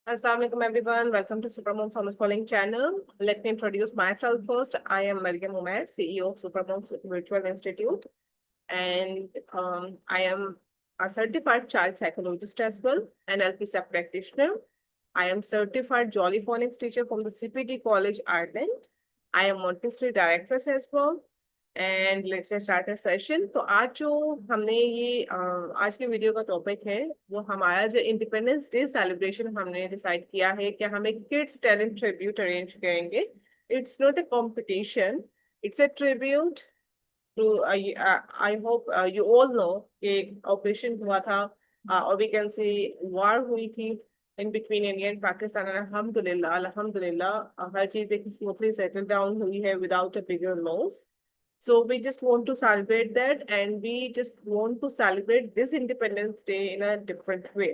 Assalamualaikum everyone. Welcome to Supermom Farmers Calling channel. Let me introduce myself first. I am Mariam Umair, CEO of Supermom Virtual Institute, and I am a certified child psychologist as well, an LPSAP practitioner. I am certified Jolly Phonics teacher from the CPT College, Ireland. I am Montessori director as well. And let's start a session. तो आज जो हमने ये आज के video का topic है वो हमारा जो इंडिपेंडेंस डे सेलिब्रेशन हमने डिसाइड किया है कि हम एक किड्स टैलेंट ट्रिब्यूट अरेंज करेंगे। It's not a competition, it's a tribute to I hope you all know कि ऑपरेशन हुआ था और वी कैन सी वार हुई थी in between India and Pakistan. अल्हम्दुलिल्लाह अल्हम्दुलिल्लाह हर चीज एक स्मूथली सेटल डाउन हुई है without a bigger loss. So we just want to celebrate that, and we just want to celebrate this Independence Day in a different way.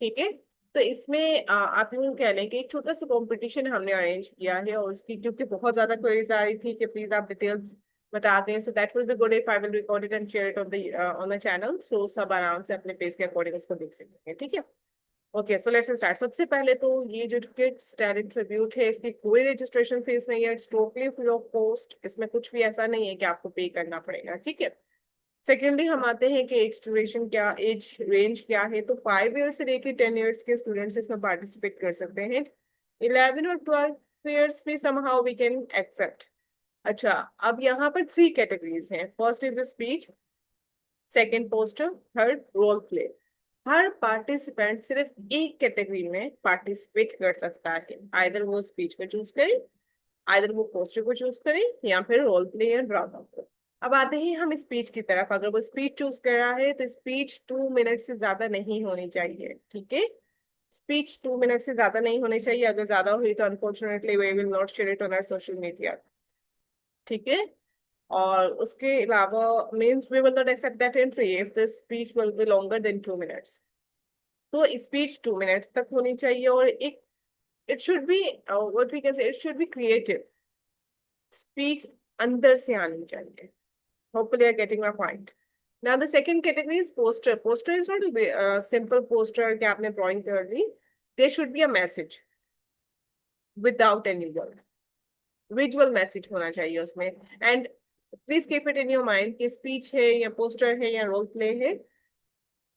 ठीक है। तो इसमें आप यूँ कह लें कि एक छोटा सा कंपटीशन हमने अरेंज किया है, और उसकी क्योंकि बहुत ज्यादा क्वेरीज आ रही थी कि प्लीज आप डिटेल्स बता दें, so that will be good if I will record it and share it on the channel, so सब आराम से अपने पेज के अकॉर्डिंग उसको देख सकेंगे। ठीक है। Okay, so let's start. सबसे पहले तो ये जो किड्स टैलेंट ट्रिब्यूट है, इसकी कोई रजिस्ट्रेशन फीस नहीं है, it's totally free of cost. इसमें कुछ भी ऐसा नहीं है कि आपको पे करना पड़ेगा। ठीक है। सेकेंडली हम आते हैं कि एज रेंज क्या है। तो 5 ईयर से लेके 10 ईयर्स के स्टूडेंट्स इसमें पार्टिसिपेट कर सकते हैं। 11 और 12 ईयर्स भी समहाउ वी कैन एक्सेप्ट। अच्छा, अब यहाँ पर 3 कैटेगरीज हैं। First is speech, second poster, third role play. हर पार्टिसिपेंट सिर्फ एक कैटेगरी में पार्टिसिपेट कर सकता है। आइदर वो स्पीच को चूज करे, आइदर वो पोस्टर को चूज करे, या फिर रोल प्ले या ड्रामा को। अब आते हैं हम स्पीच की तरफ। अगर वो स्पीच चूज कर रहा है तो स्पीच 2 मिनट से ज्यादा नहीं होनी चाहिए। ठीक है। स्पीच 2 मिनट से ज्यादा नहीं होनी चाहिए। अगर ज्यादा हुई तो unfortunately we will not share it on our social media. ठीक है। और उसके अलावा means we will not accept that entry if the speech will be longer than 2 minutes. तो स्पीच 2 मिनट्स तक होनी चाहिए, और एक it should be what we can say, it should be creative. Speech अंदर से आनी चाहिए। Hopefully are getting my point. Now the second category is poster. Poster is not simple poster कि आपने ड्राइंग कर ली। There should be a message without any word. Visual message होना चाहिए उसमें। And please keep it in your mind कि speech है या पोस्टर है या रोल प्ले है,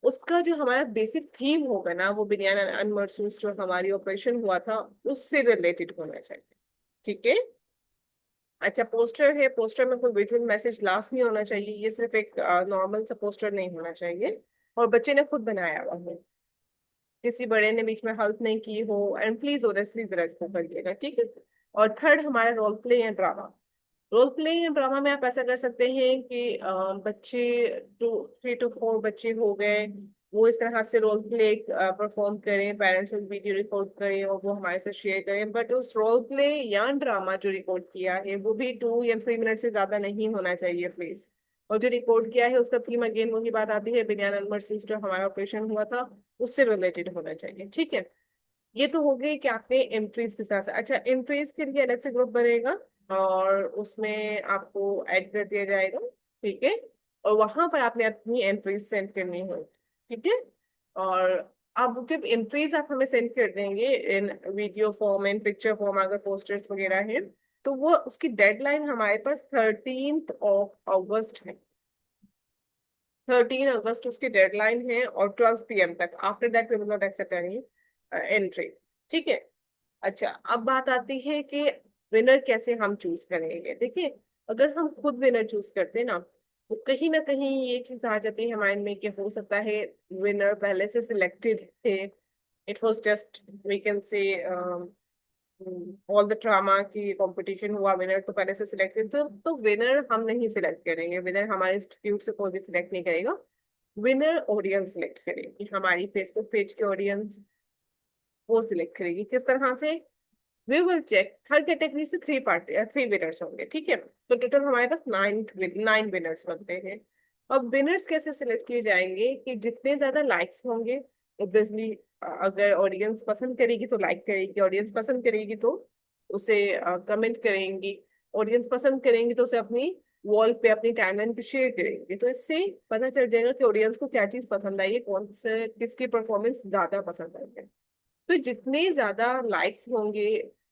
उसका जो हमारा बेसिक थीम होगा ना, वो बिरयानी अनमरसूस जो हमारी ऑपरेशन हुआ था उससे रिलेटेड होना चाहिए। ठीक है। अच्छा, पोस्टर है, पोस्टर में कोई विजुअल मैसेज लास्ट नहीं होना चाहिए। ये सिर्फ एक नॉर्मल सा पोस्टर नहीं होना चाहिए, और बच्चे ने खुद बनाया हुआ है, किसी बड़े ने बीच में हेल्प नहीं की हो। एंड प्लीज ऑनेस्टली जरा इसको करिएगा। ठीक है। और थर्ड हमारा रोल प्ले या ड्रामा। रोल प्ले या ड्रामा में आप ऐसा कर सकते हैं कि बच्चे 3 to 4 बच्चे हो गए, वो इस तरह से रोल प्ले परफॉर्म करें, पेरेंट्स वीडियो रिकॉर्ड करें और वो हमारे साथ शेयर करें। बट उस रोल प्ले या ड्रामा जो रिकॉर्ड किया है वो भी 2 या 3 मिनट से ज्यादा नहीं होना चाहिए प्लीज। और जो रिकॉर्ड किया है उसका थीम अगेन वही बात आती है, बिरयानी नंबर 6 जो हमारा ऑपरेशन हुआ था उससे रिलेटेड होना चाहिए। ठीक है। ये तो हो गई कि आपने एंट्रीज के साथ। अच्छा, एंट्रीज के लिए अलग से ग्रुप बनेगा और उसमें आपको ऐड कर दिया जाएगा। ठीक है। और वहां पर आपने अपनी एंट्रीज सेंड करनी हो। ठीक है। और अब जब एंट्रीज आप हमें सेंड कर देंगे in video form, in picture form, अगर पोस्टर्स वगैरह है, तो वो उसकी डेडलाइन हमारे पास 13 अगस्त है। 13 अगस्त उसकी डेडलाइन है, और 12 PM तक। After that we will not accept any entry. ठीक है। अच्छा, अब बात आती है कि विनर कैसे हम चूज करेंगे। देखिए, अगर हम खुद विनर चूज करते हैं तो कहीं ना कहीं ये चीज आ जाती है माइंड में कि हो सकता है विनर पहले से सिलेक्टेड थे। It was just we can say all the drama की कंपटीशन हुआ, विनर तो पहले से सिलेक्टेड। तो विनर हम नहीं सिलेक्ट करेंगे, विनर हमारे इंस्टीट्यूट से कोई भी सिलेक्ट नहीं करेगा। विनर ऑडियंस सिलेक्ट करेगी, हमारी फेसबुक पेज की ऑडियंस वो सिलेक्ट करेगी। किस तरह से? वी विल चेक, हर कैटेगरी से 3 विनर्स होंगे। ठीक है। तो टोटल हमारे पास 9 विनर्स बनते हैं। अब विनर्स कैसे सिलेक्ट किए जाएंगे कि जितने ज्यादा लाइक्स होंगे, ऑब्वियसली अगर ऑडियंस पसंद करेगी तो लाइक करेगी, ऑडियंस पसंद करेगी तो उसे कमेंट करेंगी, ऑडियंस पसंद करेंगी तो उसे अपनी वॉल पे, अपनी टाइमलाइन पे शेयर करेंगे। तो इससे पता चल जाएगा कि ऑडियंस को क्या चीज पसंद आई है, कौन से किसकी परफॉर्मेंस ज्यादा पसंद आई है। तो जितने ज्यादा लाइक्स होंगे,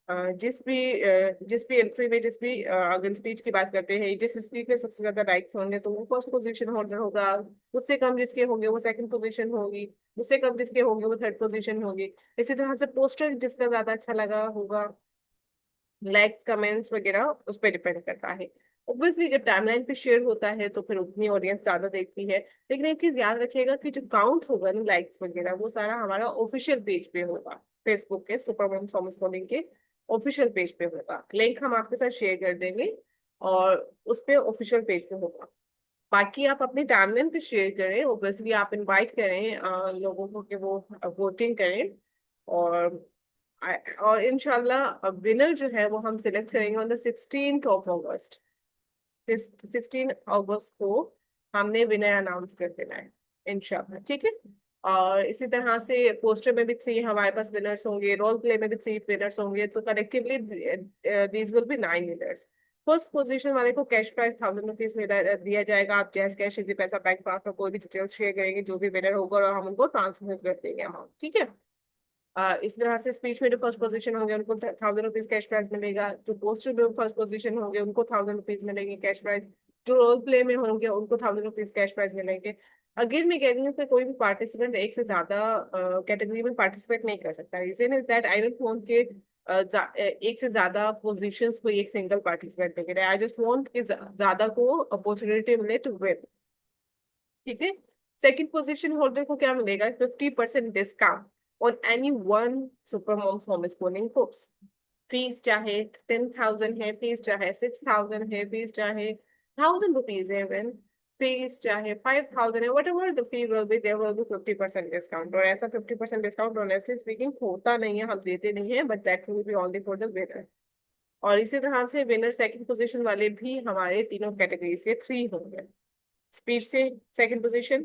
जिस भी एंट्री में, अगर स्पीच की बात करते हैं, जिस स्पीच में सबसे ज्यादा लाइक्स होंगे तो वो फर्स्ट पोजीशन होल्डर होगा। उससे कम जिसके होंगे वो सेकंड पोजीशन होगी। उससे कम जिसके होंगे वो थर्ड पोजीशन होगी। इसी तरह से पोस्टर जिसका ज्यादा अच्छा लगा होगा, लाइक्स कमेंट्स वगैरह उस पर डिपेंड करता है। ऑब्वियसली जब टाइमलाइन पे शेयर होता है तो फिर उतनी ऑडियंस ज्यादा देखती है। लेकिन एक चीज याद रखिएगा कि जो काउंट होगा ना लाइक्स वगैरह, वो सारा हमारा ऑफिशियल पेज पे होगा। फेसबुक के सुपर थॉमस कॉलिंग के ऑफिशियल पेज पे होगा। लिंक हम आपके साथ शेयर कर देंगे और उस पे ऑफिशियल पेज पे होगा। बाकी आप अपनी टाइमलाइन पे शेयर करें, ऑब्वियसली आप इनवाइट करें लोगों को कि वो वोटिंग करें। और और इंशाल्लाह विनर जो है वो हम सिलेक्ट करेंगे ऑन द 16th ऑफ अगस्त। 16 अगस्त को हमने विनर अनाउंस कर देना है इंशाल्लाह, ठीक है। और इसी तरह से पोस्टर में भी 3 हमारे पास विनर्स होंगे, रोल प्ले में भी 3 विनर्स होंगे, तो collectively these will be 9 winners. First position वाले को कैश प्राइज 1000 रुपीज में दिया जाएगा। आप जैस कैश, इजी पैसा, बैंक ट्रांसफर, कोई भी डिटेल्स शेयर करेंगे जो भी विनर होगा और हम उनको ट्रांसफर कर देंगे अमाउंट, ठीक है। इस तरह से स्पीच में जो फर्स्ट पोजीशन होंगे उनको 1000 रुपीज कैश प्राइज मिलेगा। जो पोस्टर में फर्स्ट पोजीशन होंगे उनको 1000 रुपीज मिलेंगे कैश प्राइज। जो रोल प्ले में होंगे उनको 1000 रुपीज कैश प्राइज मिलेंगे। अगेन मैं कह रही हूँ कि कोई भी पार्टिसिपेंट एक से ज्यादा कैटेगरी में पार्टिसिपेट नहीं कर सकता। Reason is that I don't want के एक से ज्यादा पोजीशंस को एक सिंगल पार्टिसिपेंट पे करे। आई जस्ट वांट कि ज्यादा को अपॉर्चुनिटी मिले टू विन, ठीक है। सेकंड पोजीशन होल्डर को क्या मिलेगा? 50% discount on any one super moms home schooling course. Fees चाहे 10,000 है, फीस चाहे 6,000 है, फीस चाहे 1,000 रुपीज है, इवन फीस चाहे 5,000 है, whatever the fee will be, there will be 50% discount. और ऐसा 50% डिस्काउंट ऑनेस्टली स्पीकिंग होता नहीं है, हम देते नहीं है, but that will B only for the winner. और इसी तरह से विनर सेकंड पोजीशन वाले भी हमारे तीनों कैटेगरी से फ्री होंगे। स्पीच से सेकंड पोजीशन,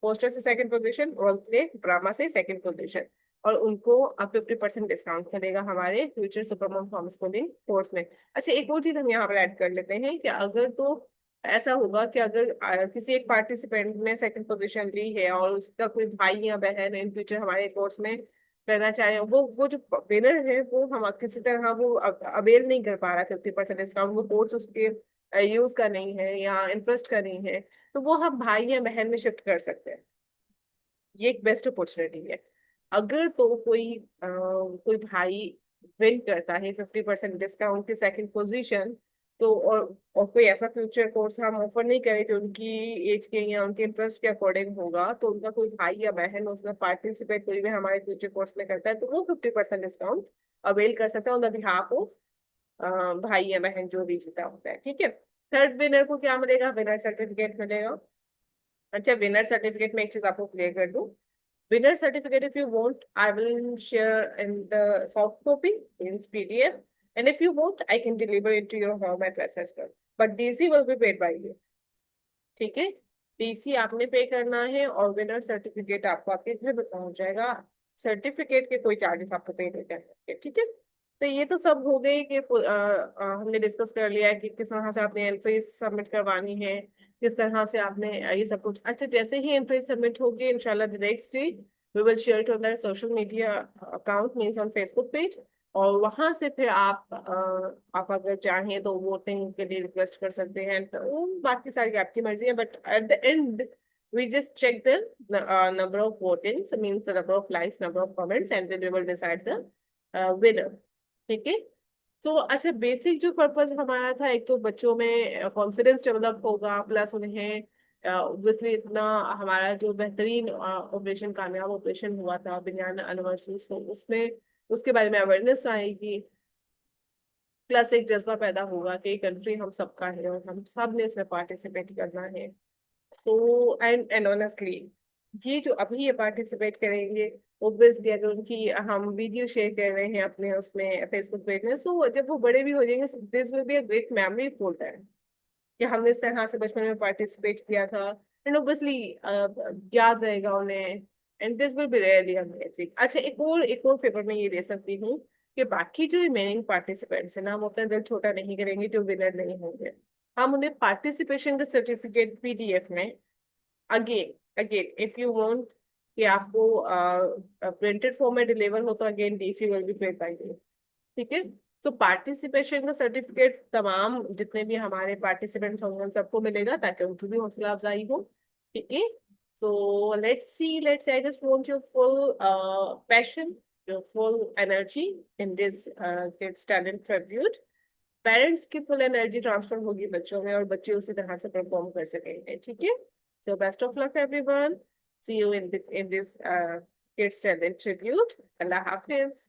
पोस्टर से second position, role play drama से सेकंड पोजीशन। और उनको अब 50% डिस्काउंट मिलेगा हमारे future supermom home schooling course में। अच्छा, एक और चीज हम यहाँ पर ऐड कर लेते हैं कि अगर तो ऐसा होगा कि अगर किसी एक पार्टिसिपेंट ने सेकंड पोजीशन ली है और उसका कोई भाई या बहन इन फ्यूचर हमारे कोर्स में करना चाहे, वो जो विनर है वो हम किसी तरह वो अवेल नहीं कर पा रहा 50% डिस्काउंट, वो कोर्स उसके यूज का नहीं है या इंटरेस्ट का नहीं है, तो वो हम भाई या बहन में शिफ्ट कर सकते हैं। ये एक बेस्ट अपॉर्चुनिटी है। अगर तो कोई भाई विन करता है 50% डिस्काउंट की सेकंड पोजीशन, तो और कोई ऐसा फ्यूचर कोर्स हम ऑफर नहीं करें कि उनकी एज के या उनके इंटरेस्ट के अकॉर्डिंग होगा, तो उनका कोई भाई या बहन उसमें पार्टिसिपेट कोई भी हमारे फ्यूचर कोर्स में करता है, तो वो 50% डिस्काउंट अवेल कर सकता है ऑन द बिहाफ ऑफ भाई या बहन जो भी जीता होता है, ठीक है। थर्ड विनर को क्या मिलेगा? विनर सर्टिफिकेट मिलेगा। अच्छा, विनर सर्टिफिकेट में एक चीज आपको क्लियर कर दूं। Winner certificate, if you want, I will share in the soft copy in PDF. And if you want, I can deliver it to your home address as well. But DC will be paid by you. ठीक है, DC आपने पे करना है और winner certificate आपको आपके घर पे पहुंच जाएगा। सर्टिफिकेट के कोई चार्जेस आपको पे नहीं करने, ठीक है। तो ये तो सब हो गई कि हमने डिस्कस कर लिया है कि किस तरह से आपने एंट्री सबमिट करवानी है, किस तरह से आपने ये सब कुछ। अच्छा, जैसे ही एंट्री सबमिट होगी इंशाल्लाह the next day we will share it on the social media account, means on Facebook page. और वहां से फिर आप अगर चाहें तो वोटिंग के लिए रिक्वेस्ट कर सकते हैं, तो बाकी सारी आपकी मर्जी है। But at the end we just check the number of votings, means the number of likes, number of comments, and then we will decide the winner, ठीक है। तो अच्छा, बेसिक जो पर्पस हमारा था, एक तो बच्चों में कॉन्फिडेंस डेवलप होगा, प्लस उन्हें ऑब्वियसली इतना हमारा जो बेहतरीन ऑपरेशन, कामयाब ऑपरेशन हुआ था बिना एनिवर्सरी, तो उसमें उसके बारे में अवेयरनेस आएगी। प्लस एक जज्बा पैदा होगा कि कंट्री हम सबका है और हम सब ने इसमें पार्टिसिपेट करना है। तो एंड ऑनेस्टली ये जो अभी ये पार्टिसिपेट करेंगे, ऑब्वियसली अगर उनकी हम वीडियो शेयर कर रहे हैं अपने उसमें फेसबुक पेज में, सो जब वो बड़े भी हो जाएंगे, this will be a great memory for them कि हमने इस तरह से बचपन में पार्टिसिपेट किया था। एंड ऑब्वियसली याद रहेगा उन्हें। And this will be really amazing. अच्छा, एक और फेवर मैं ये दे सकती हूँ कि बाकी जो रिमेनिंग पार्टिसिपेंट्स है ना, हम अपना दिल छोटा नहीं करेंगे जो विनर नहीं होंगे। हम उन्हें पार्टिसिपेशन का सर्टिफिकेट PDF में, again again if you want, कि आपको प्रिंटेड फॉर्म में डिलीवर हो तो again DC will be paid by you. ठीक है। तो पार्टिसिपेशन का सर्टिफिकेट तमाम जितने भी हमारे पार्टिसिपेंट्स होंगे उन सबको मिलेगा ताकि उनकी भी हौसला अफजाई हो। ठीक है। तो let's I just want your full passion, your full energy in this kids talent tribute. Parents की फुल एनर्जी ट्रांसफर होगी बच्चों में और बच्चे उसी तरह से परफॉर्म कर सकेंगे। ठीक है। So best of luck everyone, see you in this kids talent tribute. अल्लाह हाफिज।